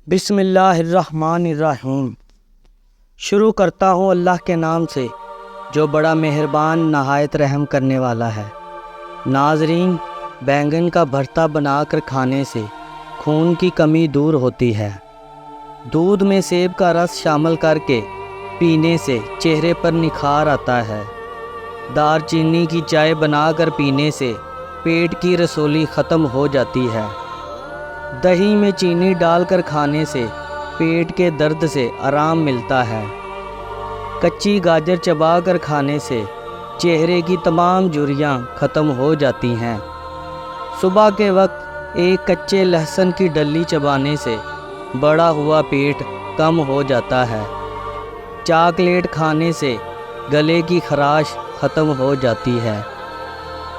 بسم اللہ الرحمن الرحیم۔ شروع کرتا ہوں اللہ کے نام سے جو بڑا مہربان نہایت رحم کرنے والا ہے۔ ناظرین، بینگن کا بھرتا بنا کر کھانے سے خون کی کمی دور ہوتی ہے۔ دودھ میں سیب کا رس شامل کر کے پینے سے چہرے پر نکھار آتا ہے۔ دار چینی کی چائے بنا کر پینے سے پیٹ کی رسولی ختم ہو جاتی ہے۔ دہی میں چینی ڈال کر کھانے سے پیٹ کے درد سے آرام ملتا ہے۔ کچی گاجر چبا کر کھانے سے چہرے کی تمام جھریاں ختم ہو جاتی ہیں۔ صبح کے وقت ایک کچے لہسن کی ڈلی چبانے سے بڑا ہوا پیٹ کم ہو جاتا ہے۔ چاکلیٹ کھانے سے گلے کی خراش ختم ہو جاتی ہے۔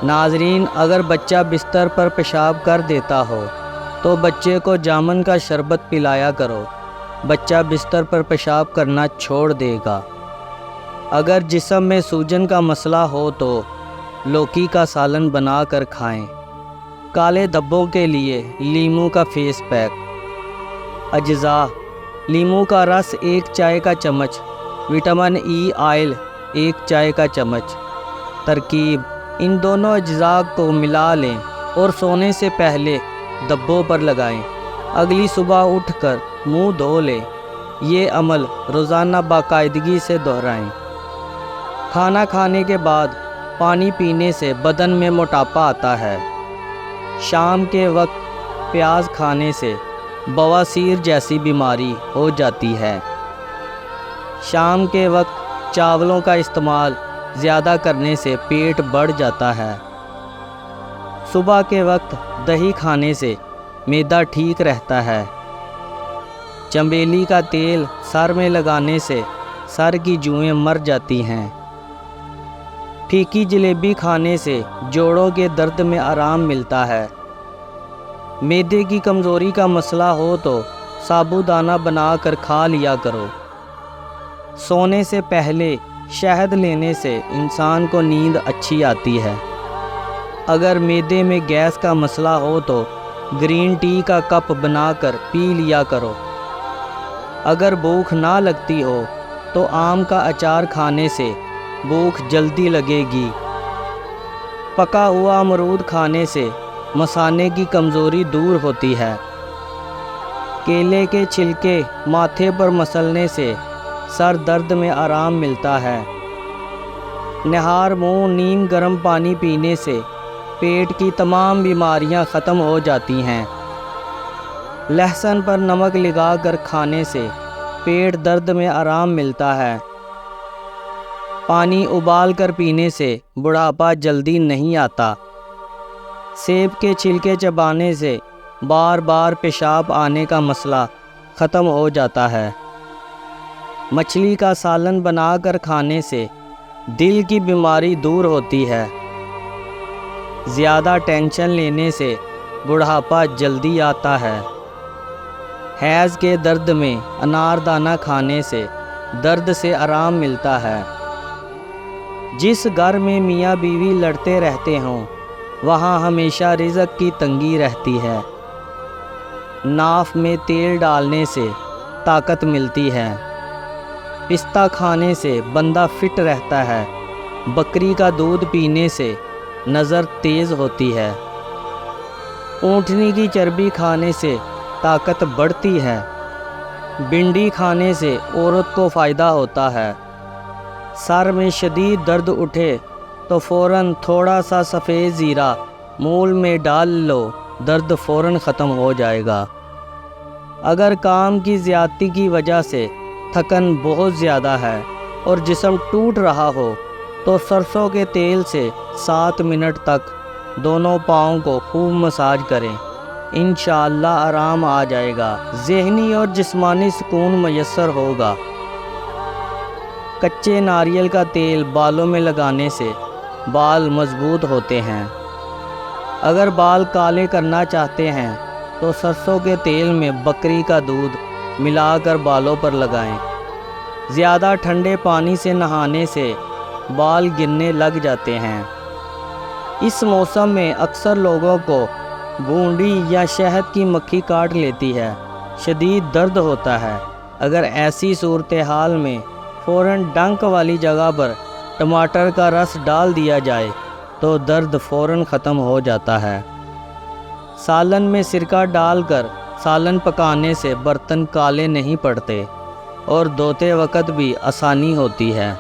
ناظرین، اگر بچہ بستر پر پیشاب کر دیتا ہو تو بچے کو جامن کا شربت پلایا کرو، بچہ بستر پر پیشاب کرنا چھوڑ دے گا۔ اگر جسم میں سوجن کا مسئلہ ہو تو لوکی کا سالن بنا کر کھائیں۔ کالے دھبوں کے لیے لیموں کا فیس پیک۔ اجزاء: لیموں کا رس 1 چائے کا چمچ، وٹامن ای آئل 1 چائے کا چمچ۔ ترکیب: ان دونوں اجزاء کو ملا لیں اور سونے سے پہلے دھبوں پر لگائیں۔ اگلی صبح اٹھ کر منہ دھو لیں۔ یہ عمل روزانہ باقاعدگی سے دہرائیں۔ کھانا کھانے کے بعد پانی پینے سے بدن میں موٹاپا آتا ہے۔ شام کے وقت پیاز کھانے سے بواسیر جیسی بیماری ہو جاتی ہے۔ شام کے وقت چاولوں کا استعمال زیادہ کرنے سے پیٹ بڑھ جاتا ہے۔ صبح کے وقت دہی کھانے سے معدہ ٹھیک رہتا ہے۔ چنبیلی کا تیل سر میں لگانے سے سر کی جوئیں مر جاتی ہیں۔ پھیکی جلیبی کھانے سے جوڑوں کے درد میں آرام ملتا ہے۔ معدے کی کمزوری کا مسئلہ ہو تو سابودانہ بنا کر کھا لیا کرو۔ سونے سے پہلے شہد لینے سے انسان کو نیند اچھی آتی ہے۔ اگر معدے میں گیس کا مسئلہ ہو تو گرین ٹی کا کپ بنا کر پی لیا کرو۔ اگر بھوک نہ لگتی ہو تو آم کا اچار کھانے سے بھوک جلدی لگے گی۔ پکا ہوا امرود کھانے سے مثانے کی کمزوری دور ہوتی ہے۔ کیلے کے چھلکے ماتھے پر مسلنے سے سر درد میں آرام ملتا ہے۔ نہار منہ نیم گرم پانی پینے سے پیٹ کی تمام بیماریاں ختم ہو جاتی ہیں۔ لہسن پر نمک لگا کر کھانے سے پیٹ درد میں آرام ملتا ہے۔ پانی ابال کر پینے سے بڑھاپا جلدی نہیں آتا۔ سیب کے چھلکے چبانے سے بار بار پیشاب آنے کا مسئلہ ختم ہو جاتا ہے۔ مچھلی کا سالن بنا کر کھانے سے دل کی بیماری دور ہوتی ہے۔ زیادہ ٹینشن لینے سے بڑھاپا جلدی آتا ہے۔ حیض کے درد میں انار دانہ کھانے سے درد سے آرام ملتا ہے۔ جس گھر میں میاں بیوی لڑتے رہتے ہوں وہاں ہمیشہ رزق کی تنگی رہتی ہے۔ ناف میں تیل ڈالنے سے طاقت ملتی ہے۔ پستہ کھانے سے بندہ فٹ رہتا ہے۔ بکری کا دودھ پینے سے نظر تیز ہوتی ہے۔ اونٹنی کی چربی کھانے سے طاقت بڑھتی ہے۔ بھنڈی کھانے سے عورت کو فائدہ ہوتا ہے۔ سر میں شدید درد اٹھے تو فوراً تھوڑا سا سفید زیرہ مول میں ڈال لو، درد فوراً ختم ہو جائے گا۔ اگر کام کی زیادتی کی وجہ سے تھکن بہت زیادہ ہے اور جسم ٹوٹ رہا ہو تو سرسوں کے تیل سے 7 منٹ تک دونوں پاؤں کو خوب مساج کریں، انشاءاللہ آرام آ جائے گا، ذہنی اور جسمانی سکون میسر ہوگا۔ کچے ناریل کا تیل بالوں میں لگانے سے بال مضبوط ہوتے ہیں۔ اگر بال کالے کرنا چاہتے ہیں تو سرسوں کے تیل میں بکری کا دودھ ملا کر بالوں پر لگائیں۔ زیادہ ٹھنڈے پانی سے نہانے سے بال گرنے لگ جاتے ہیں۔ اس موسم میں اکثر لوگوں کو بھونڈی یا شہد کی مکھی کاٹ لیتی ہے۔ شدید درد ہوتا ہے۔ اگر ایسی صورتحال میں فوراً ڈنک والی جگہ پر ٹماٹر کا رس ڈال دیا جائے تو درد فوراً ختم ہو جاتا ہے۔ سالن میں سرکہ ڈال کر سالن پکانے سے برتن کالے نہیں پڑتے اور دھوتے وقت بھی آسانی ہوتی ہے۔